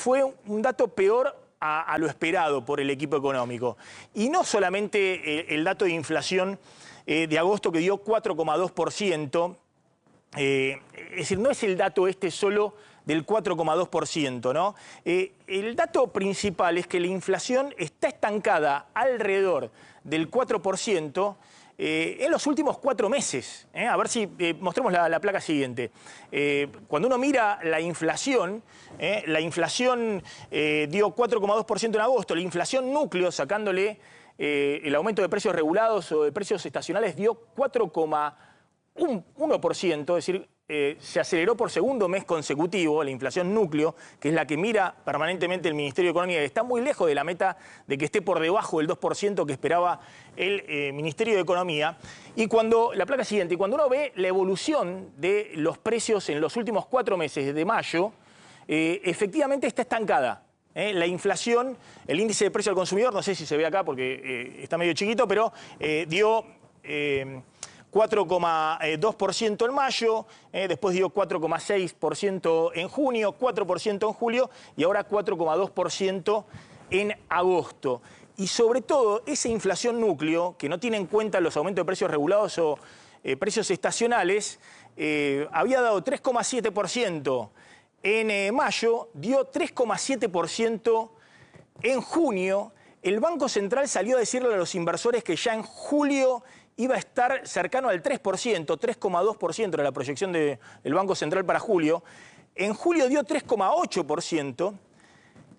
fue un dato peor a lo esperado por el equipo económico. Y no solamente el dato de inflación de agosto que dio 4,2%, es decir, no es el dato solo del 4,2%, ¿no? El dato principal es que la inflación está estancada alrededor del 4%, en los últimos 4 meses. A ver si mostremos la placa siguiente. Cuando uno mira la inflación dio 4,2% en agosto. La inflación núcleo, sacándole el aumento de precios regulados o de precios estacionales, dio 4,1%, es decir, se aceleró por segundo mes consecutivo la inflación núcleo, que es la que mira permanentemente el Ministerio de Economía, que está muy lejos de la meta de que esté por debajo del 2% que esperaba el Ministerio de Economía. Y cuando, la placa siguiente, cuando uno ve la evolución de los precios en los últimos 4 meses, desde mayo, efectivamente está estancada. La inflación, el índice de precio al consumidor, no sé si se ve acá porque está medio chiquito, pero dio 4,2% en mayo, después dio 4,6% en junio, 4% en julio y ahora 4,2% en agosto. Y sobre todo, esa inflación núcleo, que no tiene en cuenta los aumentos de precios regulados o precios estacionales, había dado 3,7% en mayo, dio 3,7% en junio. El Banco Central salió a decirle a los inversores que ya en julio iba a estar cercano al 3%, 3,2% era la proyección del Banco Central para julio. En julio dio 3,8%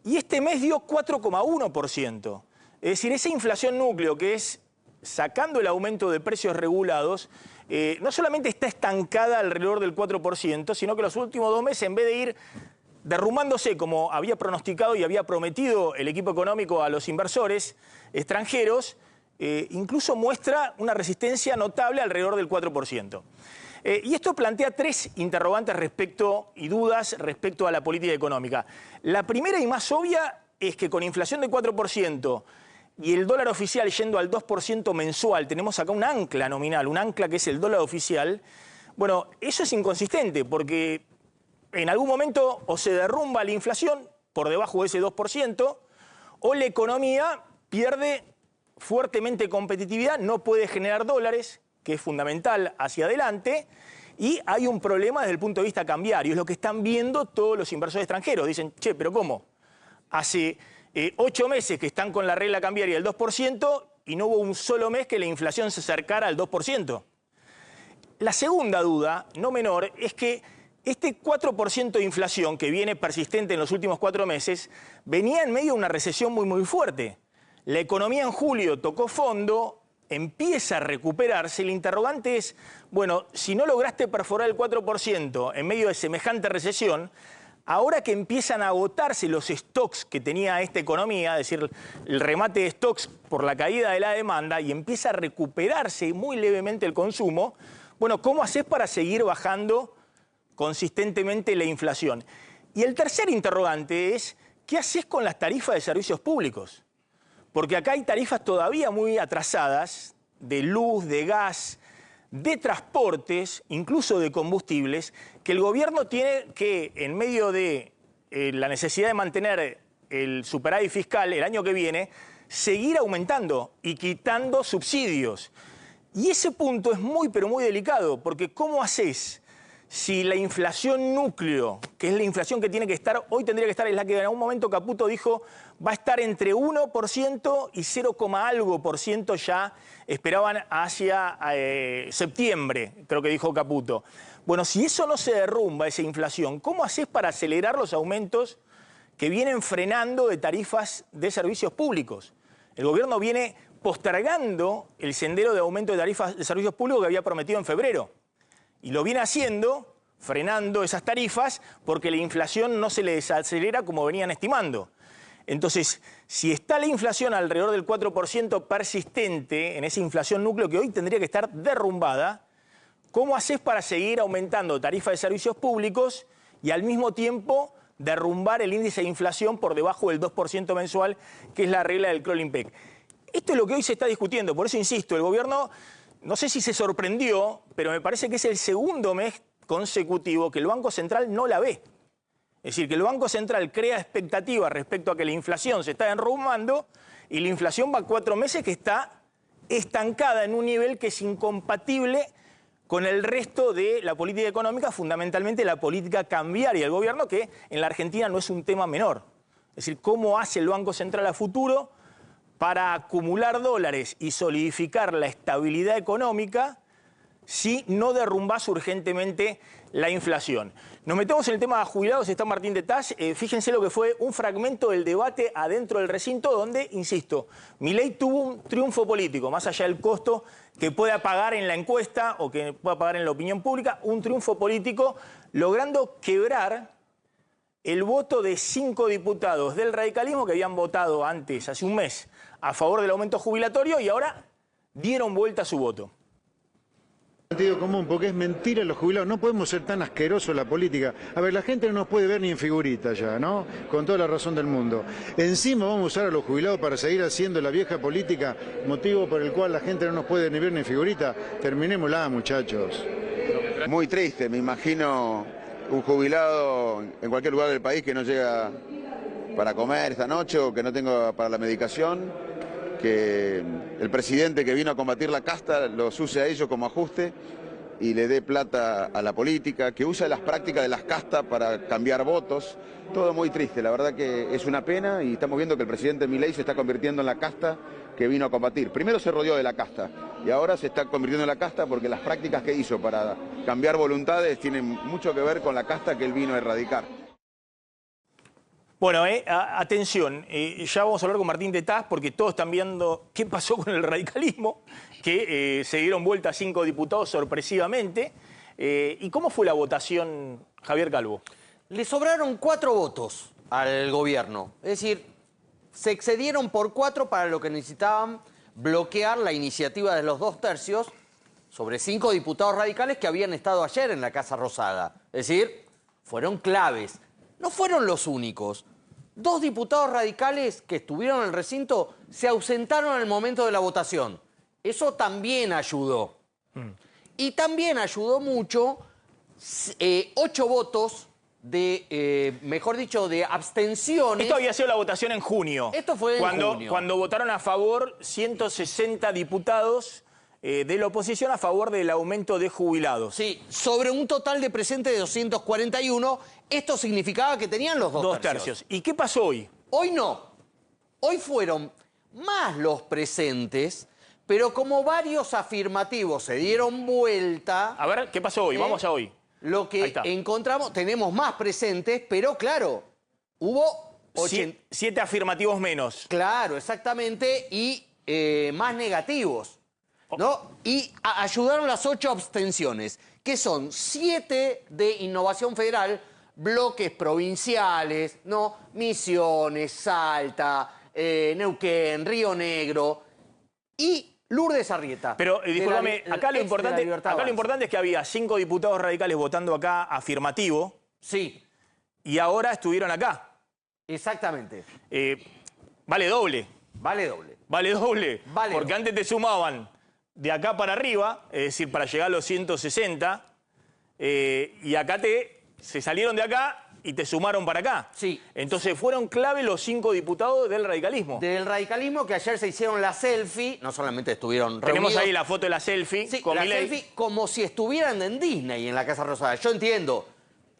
y este mes dio 4,1%. Es decir, esa inflación núcleo que es sacando el aumento de precios regulados, no solamente está estancada alrededor del 4%, sino que los últimos 2 meses, en vez de ir derrumbándose como había pronosticado y había prometido el equipo económico a los inversores extranjeros, incluso muestra una resistencia notable alrededor del 4%. Y esto plantea 3 interrogantes y dudas respecto a la política económica. La primera y más obvia es que con inflación de 4% y el dólar oficial yendo al 2% mensual, tenemos acá un ancla nominal, un ancla que es el dólar oficial. Bueno, eso es inconsistente porque en algún momento o se derrumba la inflación por debajo de ese 2% o la economía pierde fuertemente competitividad, no puede generar dólares, que es fundamental hacia adelante, y hay un problema desde el punto de vista cambiario. Es lo que están viendo todos los inversores extranjeros. Dicen, che, ¿pero cómo? Hace 8 meses que están con la regla cambiaria del 2% y no hubo un solo mes que la inflación se acercara al 2%. La segunda duda, no menor, es que este 4% de inflación que viene persistente en los últimos 4 meses venía en medio de una recesión muy fuerte. La economía en julio tocó fondo, empieza a recuperarse. El interrogante es, bueno, si no lograste perforar el 4% en medio de semejante recesión, ahora que empiezan a agotarse los stocks que tenía esta economía, es decir, el remate de stocks por la caída de la demanda, y empieza a recuperarse muy levemente el consumo, bueno, ¿cómo haces para seguir bajando consistentemente la inflación? Y el tercer interrogante es, ¿qué haces con las tarifas de servicios públicos? Porque acá hay tarifas todavía muy atrasadas de luz, de gas, de transportes, incluso de combustibles, que el gobierno tiene que, en medio de la necesidad de mantener el superávit fiscal el año que viene, seguir aumentando y quitando subsidios. Y ese punto es muy, pero muy delicado, porque ¿cómo haces si la inflación núcleo, que es la inflación que tiene que estar, hoy tendría que estar, es la que en algún momento Caputo dijo, va a estar entre 1% y 0, algo por ciento ya esperaban hacia septiembre, creo que dijo Caputo. Bueno, si eso no se derrumba, esa inflación, ¿cómo haces para acelerar los aumentos que vienen frenando de tarifas de servicios públicos? El gobierno viene postergando el sendero de aumento de tarifas de servicios públicos que había prometido en febrero. Y lo viene haciendo, frenando esas tarifas, porque la inflación no se le desacelera como venían estimando. Entonces, si está la inflación alrededor del 4% persistente, en esa inflación núcleo que hoy tendría que estar derrumbada, ¿cómo haces para seguir aumentando tarifas de servicios públicos y al mismo tiempo derrumbar el índice de inflación por debajo del 2% mensual, que es la regla del crawling peg? Esto es lo que hoy se está discutiendo, por eso insisto, el gobierno, no sé si se sorprendió, pero me parece que es el segundo mes consecutivo que el Banco Central no la ve. Es decir, que el Banco Central crea expectativas respecto a que la inflación se está derrumbando y la inflación va a 4 meses que está estancada en un nivel que es incompatible con el resto de la política económica, fundamentalmente la política cambiaria del gobierno, que en la Argentina no es un tema menor. Es decir, cómo hace el Banco Central a futuro para acumular dólares y solidificar la estabilidad económica si no derrumbás urgentemente la inflación. Nos metemos en el tema de jubilados, está Martín de Taz. Fíjense lo que fue un fragmento del debate adentro del recinto donde, insisto, Milei tuvo un triunfo político, más allá del costo que pueda pagar en la encuesta o que pueda pagar en la opinión pública, un triunfo político logrando quebrar el voto de 5 diputados del radicalismo que habían votado antes, hace un mes, a favor del aumento jubilatorio y ahora dieron vuelta a su voto. Sentido común, porque es mentira los jubilados, no podemos ser tan asquerosos la política. A ver, la gente no nos puede ver ni en figurita ya, ¿no? Con toda la razón del mundo. Encima vamos a usar a los jubilados para seguir haciendo la vieja política, motivo por el cual la gente no nos puede ni ver ni en figurita. Terminémosla, muchachos. Muy triste, me imagino un jubilado en cualquier lugar del país que no llega para comer esta noche o que no tenga para la medicación, que el presidente que vino a combatir la casta los use a ellos como ajuste y le dé plata a la política, que use las prácticas de las castas para cambiar votos. Todo muy triste, la verdad que es una pena y estamos viendo que el presidente Milei se está convirtiendo en la casta que vino a combatir. Primero se rodeó de la casta y ahora se está convirtiendo en la casta porque las prácticas que hizo para cambiar voluntades tienen mucho que ver con la casta que él vino a erradicar. Bueno, atención, ya vamos a hablar con Martín de Taz porque todos están viendo qué pasó con el radicalismo, que se dieron vuelta a 5 diputados sorpresivamente. ¿Y cómo fue la votación, Javier Calvo? Le sobraron 4 votos al gobierno, es decir, se excedieron por 4 para lo que necesitaban bloquear la iniciativa de los 2 tercios sobre 5 diputados radicales que habían estado ayer en la Casa Rosada. Es decir, fueron claves. No fueron los únicos. 2 diputados radicales que estuvieron en el recinto se ausentaron al momento de la votación. Eso también ayudó. Y también ayudó mucho 8 votos de, mejor dicho, de abstenciones. Esto había sido la votación en junio. Esto fue en junio. Cuando votaron a favor 160 diputados de la oposición a favor del aumento de jubilados. Sí, sobre un total de presentes de 241, esto significaba que tenían los 2 tercios. ¿Y qué pasó hoy? Hoy no. Hoy fueron más los presentes, pero como varios afirmativos se dieron vuelta... A ver, ¿qué pasó hoy? Vamos a hoy. Lo que encontramos, tenemos más presentes, pero claro, hubo... 7 afirmativos menos. Claro, exactamente, y más negativos, ¿no? Y ayudaron las 8 abstenciones, que son 7 de Innovación Federal, bloques provinciales, ¿no? Misiones, Salta, Neuquén, Río Negro y Lourdes Arrieta. Pero, discúlpame, acá lo importante es que había 5 diputados radicales votando acá afirmativo. Sí. Y ahora estuvieron acá. Exactamente. Vale doble. Vale doble. Vale doble. Vale porque doble. antes te sumaban de acá para arriba, es decir, para llegar a los 160, y acá se salieron de acá y te sumaron para acá. Sí. Entonces fueron clave los 5 diputados del radicalismo. Del radicalismo que ayer se hicieron la selfie, no solamente estuvieron reunidos. Tenemos ahí la foto de la selfie. Sí, con la Milei. selfie como si estuvieran en Disney, en la Casa Rosada. Yo entiendo,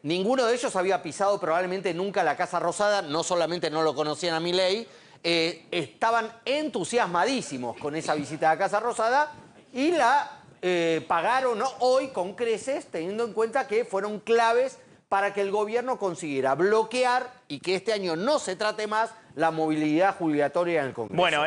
ninguno de ellos había pisado probablemente nunca la Casa Rosada, no solamente no lo conocían a Milei, estaban entusiasmadísimos con esa visita a la Casa Rosada y la pagaron, ¿no?, hoy con creces, teniendo en cuenta que fueron claves para que el gobierno consiguiera bloquear y que este año no se trate más la movilidad jubilatoria en el Congreso. Bueno,